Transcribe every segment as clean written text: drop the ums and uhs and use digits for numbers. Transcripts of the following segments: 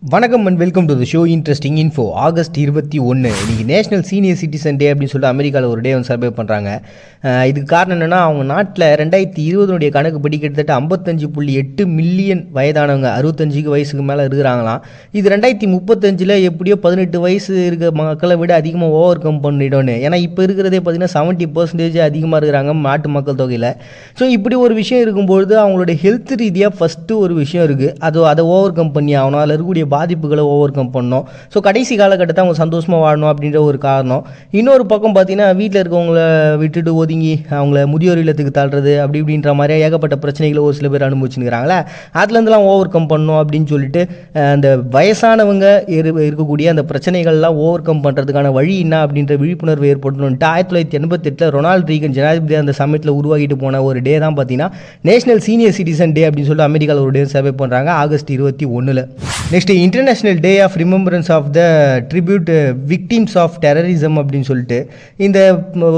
வணக்கம் and welcome to the show interesting info. August 21 இன்றைக்கி national senior citizen டே அப்படின்னு சொல்லிட்டு அமெரிக்காவில் ஒரு டே வந்து செலிப்ரேட் பண்ணுறாங்க. இதுக்கு காரணம் என்னென்னா, அவங்க நாட்டில் 2020 கணக்குப்படி கிட்டத்தட்ட 55.8 மில்லியன் வயதானவங்க 65 வயசுக்கு மேலே இருக்கிறாங்களாம். இது 2035 எப்படியோ 18 வயசு இருக்க மக்களை விட அதிகமாக ஓவர் கம் பண்ணிடணும். ஏன்னா இப்போ இருக்கிறதே பார்த்திங்கன்னா 70% அதிகமாக இருக்கிறாங்க நாட்டு மக்கள் தொகையில். ஸோ இப்படி ஒரு விஷயம் இருக்கும்பொழுது அவங்களுடைய ஹெல்த் ரீதியாக ஃபஸ்ட்டு ஒரு விஷயம் இருக்குது, அதை ஓவர் கம் பண்ணி ஆகணும். அதில் இருக்கக்கூடிய பாதிப்புகளை ஓவர் கம் பண்ணணும். ஸோ கடைசி காலகட்டத்தை அவங்க சந்தோஷமாக வாழணும் அப்படின்ற ஒரு காரணம். இன்னொரு பக்கம் பார்த்தீங்கன்னா, வீட்டில் இருக்கவங்கள விட்டுட்டு ஒதுங்கி அவங்கள முதியோர் இல்லத்துக்கு தள்ளுறது அப்படி இப்படின்ற மாதிரியா ஏகப்பட்ட பிரச்சனைகளை ஒரு சில பேர் அனுபவிச்சுக்கிறாங்களே, அதுலேருந்துலாம் ஓவர் கம் பண்ணணும் அப்படின்னு சொல்லிட்டு அந்த வயசானவங்க இருக்கக்கூடிய அந்த பிரச்சனைகள்லாம் ஓவர் கம் பண்ணுறதுக்கான வழி என்ன அப்படின்ற விழிப்புணர்வு ஏற்படுத்தணுன்ட்டு 1988 ரொனால்ட் ரீகன் ஜனாதிபதி அந்த சமயத்தில் உருவாக்கிட்டு போன ஒரு டே தான் பார்த்தீங்கன்னா நேஷனல் சீனியர் சிட்டிசன் டே அப்படின்னு சொல்லிட்டு அமெரிக்காவில் ஒரு டே செலிப்ரேட் பண்ணுறாங்க August 21. Next international day of remembrance of the tribute victims of terrorism அப்படின்னு சொல்லிட்டு இந்த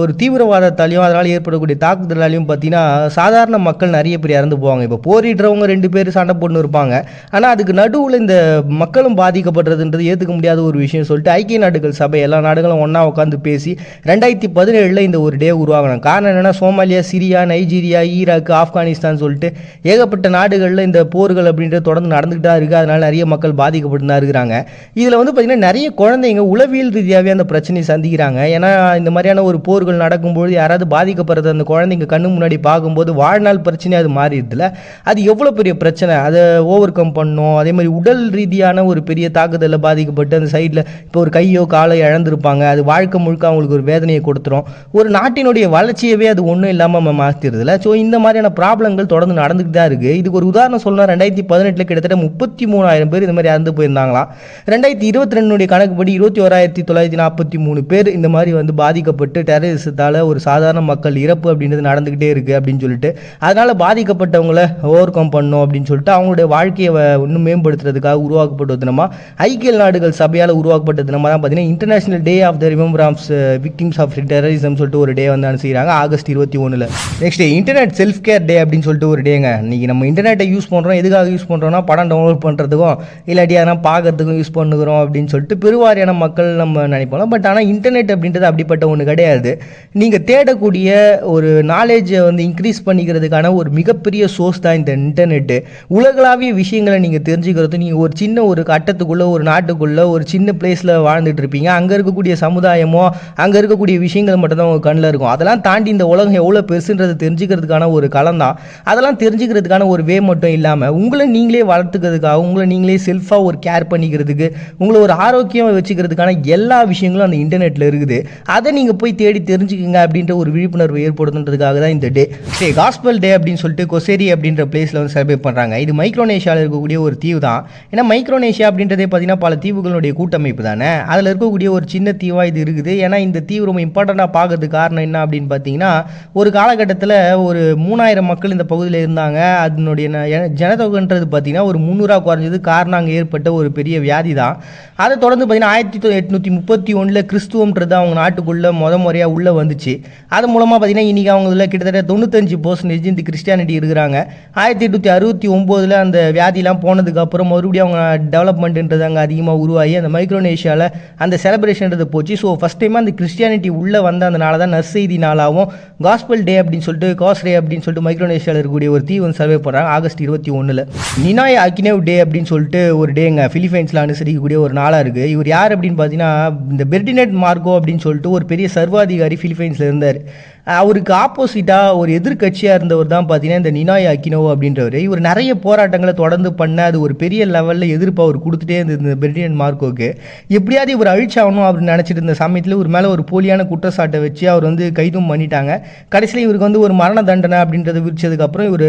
ஒரு தீவிரவாதத்தாலையும் அதனால் ஏற்படக்கூடிய தாக்குதலாலையும் பார்த்தீங்கன்னா சாதாரண மக்கள் நிறைய பேர் இறந்து போவாங்க. இப்போ போரிடுறவங்க 2 பேர் சண்டை போட்டு இருப்பாங்க, ஆனால் அதுக்கு நடுவில் இந்த மக்களும் பாதிக்கப்படுறதுன்றது ஏற்றுக்க முடியாத ஒரு விஷயம் சொல்லிட்டு ஐக்கிய நாடுகள் சபை எல்லா நாடுகளும் ஒன்றா உட்காந்து பேசி 2017 இந்த ஒரு டே உருவாகணும். காரணம் என்னென்னா, Somalia, Syria, Nigeria, Iraq, Afghanistan சொல்லிட்டு ஏகப்பட்ட நாடுகளில் இந்த போர்கள் அப்படின்றது தொடர்ந்து நடந்துகிட்டு தான் இருக்குது. அதனால் நிறைய மக்கள் பாதிக்கப்பட்டு தான் இருக்கிறாங்க. இதில் வந்து பார்த்திங்கன்னா நிறைய குழந்தைங்க உளவியல் ரீதியாகவே அந்த பிரச்சனையை சந்திக்கிறாங்க. ஏன்னா இந்த மாதிரியான ஒரு போர்கள் நடக்கும்போது யாராவது பாதிக்கப்படுறது அந்த குழந்தைங்க கண்ணு முன்னாடி பார்க்கும்போது வாழ்நாள் பிரச்சனை அது மாறிடுதுல, அது எவ்வளோ பெரிய பிரச்சனை, அதை ஓவர் கம் பண்ணணும். அதே மாதிரி உடல் ரீதியான ஒரு பெரிய தாக்குதலில் பாதிக்கப்பட்டு அந்த சைடில் இப்போ ஒரு கையோ காலோ இழந்திருப்பாங்க, அது வாழ்க்கை முழுக்க அவங்களுக்கு ஒரு வேதனையை கொடுத்துரும். ஒரு நாட்டினுடைய வளர்ச்சியவே அது ஒன்றும் இல்லாமல் மாற்றிடுதுல. ஸோ இந்த மாதிரியான ப்ராப்ளங்கள் தொடர்ந்து நடந்துகிட்டு தான் இருக்குது. இதுக்கு ஒரு உதாரணம் சொல்லணும், 2018 கிட்டத்தட்ட 33,000 பேர் இந்த மாதிரி இறந்து போயிருந்தாங்களாம். 2022 கணக்குப்படி 21,943 பேர் இந்த மாதிரி வந்து பாதிக்கப்பட்டு டெரரிசத்தால் ஒரு சாதாரண மக்கள் இறப்பு அப்படின்றது நடந்துக்கிட்டே இருக்குது அப்படின்னு சொல்லிட்டு, அதனால் பாதிக்கப்பட்டவங்களை ஓவர் கம் பண்ணணும் அப்படின்னு சொல்லிட்டு அவங்களுடைய வாழ்க்கையை இன்னும் மேம்படுத்துறதுக்காக உருவாக்கப்பட்ட தினமாக ஐக்கிய நாடுகள் சபையால் உருவாக்கப்பட்ட தினமாக தான் பார்த்தீங்கன்னா international day of the remembrance victims of terrorism சொல்லிட்டு ஒரு டே வந்து அனுப்பிச்சிக்கிறாங்க August 21. Next internet self care day அப்படின்னு சொல்லிட்டு ஒரு டேங்க. இன்றைக்கி நம்ம இன்டர்நெட்டை யூஸ் பண்ணுறோம், எதுக்காக யூஸ் பண்ணுறோம்னா படம் டவுன்லோட் பண்ணுறதுக்கும் இல்லாட்டி அதனால் பார்க்கறதுக்கும் யூஸ் பண்ணுகிறோம் அப்படின்னு சொல்லிட்டு பெருவாரியான மக்கள் நம்ம நினைப்போம். பட் ஆனால் இன்டர்நெட் அப்படின்றது அப்படிப்பட்ட ஒன்று கிடையாது. நீங்கள் தேடக்கூடிய ஒரு நாலேஜை வந்து இன்க்ரீஸ் பண்ணிக்கிறதுக்கான ஒரு மிகப்பெரிய சோர்ஸ் தான் இந்த இன்டர்நெட்டு. உலகளாவிய விஷயங்களை நீங்கள் தெரிஞ்சுக்கிறது, நீங்கள் ஒரு சின்ன ஒரு கட்டத்துக்குள்ளே ஒரு நாட்டுக்குள்ளே ஒரு சின்ன பிளேஸில் வாழ்ந்துட்டு இருப்பீங்க, அங்கே இருக்கக்கூடிய சமுதாயமோ அங்கே இருக்கக்கூடிய விஷயங்கள் மட்டும்தான் உங்கள் கண்ணில் இருக்கும். அதெல்லாம் தாண்டி இந்த உலகம் எவ்வளோ பெருசுன்றது தெரிஞ்சுக்கிறதுக்கான ஒரு களம் தான். அதெல்லாம் தெரிஞ்சுக்கிறதுக்கான ஒரு வே மட்டும் இல்லாமல் உங்களை நீங்களே வளர்த்துக்கிறதுக்காக, உங்களை நீங்களே செல்ஃபாக ஒரு கேர் பண்ணிக்கிறதுக்கு, உங்களை ஒரு ஆரோக்கியமாக வச்சுக்கிறதுக்கான எல்லா விஷயங்களும் அந்த இன்டர்நெட்டில் இருக்குது. அதை நீங்கள் போய் தேடி தெரிஞ்சுக்கங்க அப்படின்ற ஒரு விழிப்புணர்வு ஏற்படுத்துன்றதுக்காக தான் இந்த டே. காஸ்பல் டே அப்படின்னு சொல்லிட்டு கொசேரி அப்படின்ற பிளேஸில் வந்து செலிப்ரேட் பண்ணுறாங்க. இது மைக்ரோனேஷியாவில் இருக்கக்கூடிய ஒரு தீவு தான். ஏன்னா மைக்ரோனேஷியா அப்படின்றதே பார்த்தீங்கன்னா பல தீவுகளுடைய கூட்டமைப்பு தானே. அதில் இருக்கக்கூடிய ஒரு சின்ன தீவாக இது இருக்குது. ஏன்னா இந்த தீவு ரொம்ப இம்பார்ட்டண்ட்டாக பார்க்கறதுக்கு காரணம் என்ன அப்படின்னு பார்த்தீங்கன்னா, ஒரு காலகட்டத்தில் ஒரு 3000 மக்கள் இந்த பகுதியில் இருந்தாங்க. அதனுடைய ஜனத்தொகைன்றது பார்த்தீங்கன்னா ஒரு 300 குறைஞ்சது. காரணம் அங்கே ஏற்பட்ட ஒரு பெரிய வியாதி தான். அதை தொடர்ந்து பார்த்தீங்கன்னா 1831 கிறிஸ்துவம்ன்றது அவங்க நாட்டுக்குள்ளே முறையாக உள்ளே வந்துச்சு. அது மூலமாக பார்த்தீங்கன்னா இன்றைக்கி அவங்கள கிட்டத்தட்ட 95% இந்த கிறிஸ்டியானிட்டி இருக்கிறாங்க. 1869 அந்த வியாதிலாம் போனதுக்கப்புறம் மறுபடியும் அவங்க டெவலப்மெண்ட்ன்றது அங்கே அதிகமாக உருவாகி அந்த மைக்ரோனேஷியாவில் அந்த செலிப்ரேஷன்றது போச்சு. ஸோ ஃபஸ்ட் டைமாக அந்த கிறிஸ்டியானிட்டி உள்ளே வந்த அந்த நாளை தான் நற்செய்தி நாளாகவும் காஸ்பல் டே அப்படின்னு சொல்லிட்டு காஸ்ரே அப்படின்னு சொல்லிட்டு மைக்ரோனேஷியாவில் இருக்கக்கூடிய ஒரு தீவு வந்து சர்வே பண்ணுறாங்க ஆகஸ்ட் 21. நினாய் அகினேவ் டே அப்படின்னு சொல்லிட்டு ஒரு டேங்க பிலிப்பைன்ஸில் அனுசரிக்கக்கூடிய ஒரு நாளாக இருக்குது. இவர் யார் அப்படின்னு பார்த்தீங்கன்னா, இந்த பெர்டினெட் மார்கோ அப்படின்னு சொல்லிட்டு ஒரு பெரிய சர்வாதிகாரி பிலிப்பைன்ஸில் இருந்தார். அவருக்கு ஆப்போசிட்டாக ஒரு எதிர்கட்சியாக இருந்தவர் தான் பார்த்தீங்கன்னா இந்த நினாய் அகினோவ் அப்படின்றவர். இவர் நிறைய போராட்டங்களை தொடர்ந்து பண்ண அது ஒரு பெரிய லெவலில் எதிர்ப்பு அவர் கொடுத்துட்டே இருந்தது இந்த பெர்டினெட் மார்கோவுக்கு. எப்படியாவது இவர் அழிச்சாகணும் அப்படின்னு நினச்சிட்டு இருந்த சமயத்தில் ஒரு மேலே ஒரு போலியான குற்றச்சாட்டை வச்சு அவர் வந்து கைதும் பண்ணிட்டாங்க. கடைசியில் இவருக்கு வந்து ஒரு மரண தண்டனை அப்படின்றத விரிச்சதுக்கப்புறம் இவர்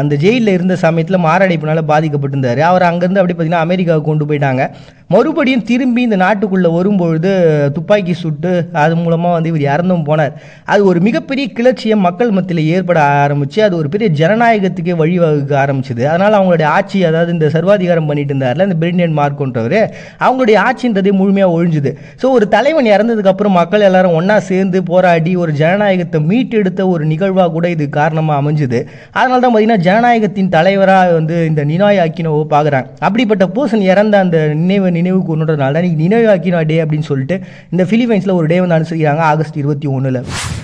அந்த ஜெயிலில் இருந்த சமயத்தில் மாரடைப்புனால பாதிக்கப்பட்டிருந்தார். அவர் அங்கேருந்து அப்படி பார்த்தீங்கன்னா அமெரிக்காவுக்கு கொண்டு போயிட்டாங்க. மறுபடியும் திரும்பி இந்த நாட்டுக்குள்ளே வரும்பொழுது துப்பாக்கி சுட்டு அது மூலமாக வந்து இவர் இறந்தும் போனார். அது ஒரு மிகப்பெரிய கிளர்ச்சியை மக்கள் மத்தியில் ஏற்பட ஆரம்பிச்சு, அது ஒரு பெரிய ஜனநாயகத்துக்கே வழிவகுக்க ஆரம்பிச்சுது. அதனால் அவங்களுடைய ஆட்சி, அதாவது இந்த சர்வாதிகாரம் பண்ணிட்டு இருந்தார்ல இந்த பிரிண்டியன் மார்க்கோன்றவர், அவங்களுடைய ஆட்சின்றதே முழுமையாக ஒழிஞ்சுது. ஸோ ஒரு தலைவன் இறந்ததுக்கப்புறம் மக்கள் எல்லாரும் ஒன்றா சேர்ந்து போராடி ஒரு ஜனநாயகத்தை மீட்டெடுத்த ஒரு நிகழ்வாக கூட இது காரணமாக அமைஞ்சுது. அதனால தான் பார்த்தீங்கன்னா ஜனநாயகத்தின் தலைவராக வந்து இந்த நினோய் அக்கினோவை பார்க்குறாங்க. அப்படிப்பட்ட பர்சன் இறந்த அந்த நினைவு கூறுன்றதுனால இன்னைக்கு நினோய் அக்கினோ டே அப்படின்னு சொல்லிட்டு இந்த பிலிப்பைன்ஸில் ஒரு டே வந்து அனுசரிக்கிறாங்க ஆகஸ்ட் 21.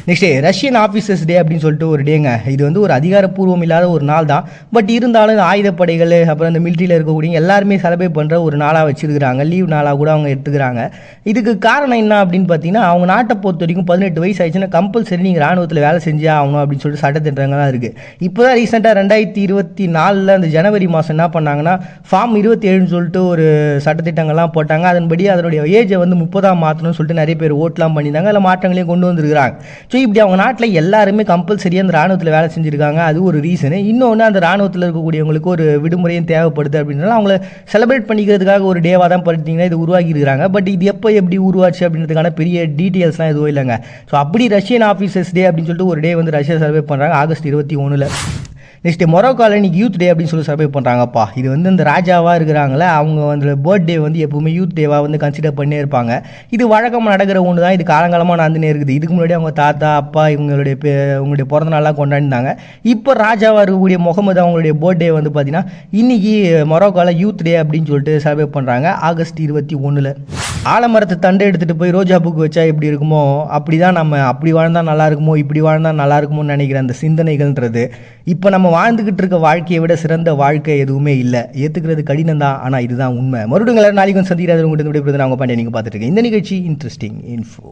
நெக்ஸ்ட் ரஷ்யன் ஆஃபீஸர்ஸ் டே அப்படின்னு சொல்லிட்டு ஒரு டேங்க. இது வந்து ஒரு அதிகாரப்பூர்வம் இல்லாத ஒரு நாள் தான். பட் இருந்தாலும் ஆயுதப்படைகள் அப்புறம் இந்த மிலிட்ரியில் இருக்கக்கூடிய எல்லாருமே செலிப்ரேட் பண்ணுற ஒரு நாளாக வச்சிருக்கிறாங்க. லீவ் நாளாக கூட அவங்க எடுத்துக்கிறாங்க. இதுக்கு காரணம் என்ன அப்படின்னு பார்த்தீங்கன்னா, அவங்க நாட்டை பொறுத்த வரைக்கும் 18 வயசு ஆயிடுச்சுன்னா கம்பல்சரி நீங்கள் ராணுவத்தில் வேலை செஞ்சே ஆகணும் அப்படின்னு சொல்லிட்டு சட்டத்திட்டங்கள்லாம் இருக்குது. இப்போ தான் ரீசெண்டாக 2024 அந்த ஜனவரி மாதம் என்ன பண்ணாங்கன்னா ஃபார்ம் 27ன்னு சொல்லிட்டு ஒரு சட்டத்திட்டங்கள்லாம் போட்டாங்க. அதன்படி அதனுடைய ஏஜை வந்து 30 மாற்றணும்னு சொல்லிட்டு நிறைய பேர் ஓட்லாம் பண்ணியிருந்தாங்க. அதில் மாற்றங்களையும் கொண்டு வந்துருக்காங்க. ஸோ இப்படி அவங்க நாட்டில் எல்லாருமே கம்பல்சரியாக அந்த ராணுவத்தில் வேலை செஞ்சுருக்காங்க. அது ஒரு ரீசனு. இன்னொன்று அந்த ராணுவத்தில் இருக்கக்கூடியவங்களுக்கு ஒரு விடுமுறையும் தேவைப்படுது அப்படின்றனால அவங்கள செலிப்ரேட் பண்ணிக்கிறதுக்காக ஒரு டேவாக தான் பார்த்தீங்கன்னா இது உருவாக்கி இருக்கிறாங்க. பட் இது எப்போ எப்படி உருவாச்சு அப்படின்றதுக்கான பெரிய டீட்டெயில்ஸ்லாம் எதுவும் இல்லைங்க. ஸோ அப்படி ரஷ்யன் ஆஃபீஸர்ஸ் டே அப்படின்னு சொல்லிட்டு ஒரு டே வந்து ரஷ்யா செலிப்ரேட் பண்ணுறாங்க ஆகஸ்ட் 21. நெக்ஸ்ட் மொரோக்காவில் இன்றைக்கி யூத் டே அப்படின்னு சொல்லி செலிப்ரேட் பண்ணுறாங்கப்பா. இது வந்து இந்த ராஜாவாக இருக்கிறாங்களே அவங்க வந்து பர்த்டே வந்து எப்பவுமே யூத் டேவாக வந்து கன்சிடர் பண்ணே இருப்பாங்க. இது வழக்கமாக நடக்கிற ஒன்று தான். இது காலங்காலமாக நடந்துனே இருக்குது. இதுக்கு முன்னாடி அவங்க தாத்தா அப்பா இவங்களுடைய பிறந்த நாளாக கொண்டாடினாங்க. இப்போ ராஜாவாக இருக்கக்கூடிய முகமது அவங்களுடைய பர்த்டே வந்து பார்த்திங்கன்னா இன்றைக்கி மொரோக்காவில் யூத் டே அப்படின்னு சொல்லிட்டு செலிப்ரேட் பண்ணுறாங்க ஆகஸ்ட் 21. ஆலமரத்தை தண்டை எடுத்துகிட்டு போய் ரோஜா பூக்கு வச்சா எப்படி இருக்குமோ அப்படி தான் நம்ம அப்படி வாழ்ந்தால் நல்லா இருக்குமோ இப்படி வாழ்ந்தால் நல்லா இருக்குமோன்னு நினைக்கிற அந்த சிந்தனைகள்ன்றது இப்போ நம்ம வாழ்ந்துக்கிட்டு இருக்க வாழ்க்கையை விட சிறந்த வாழ்க்கை எதுவுமே இல்லை. ஏற்றுக்கிறது கடினம் தான், ஆனால் இதுதான் உண்மை. மறுபடியும் நாளைக்கு வந்து சந்திக்கிறது உங்கள்கிட்ட விடைபெறுது. நான் உங்கள் பாண்டிய நீங்கள் பார்த்துட்டு இருக்கேன். இந்த நிகழ்ச்சி இன்ட்ரெஸ்டிங் இன்ஃபோ.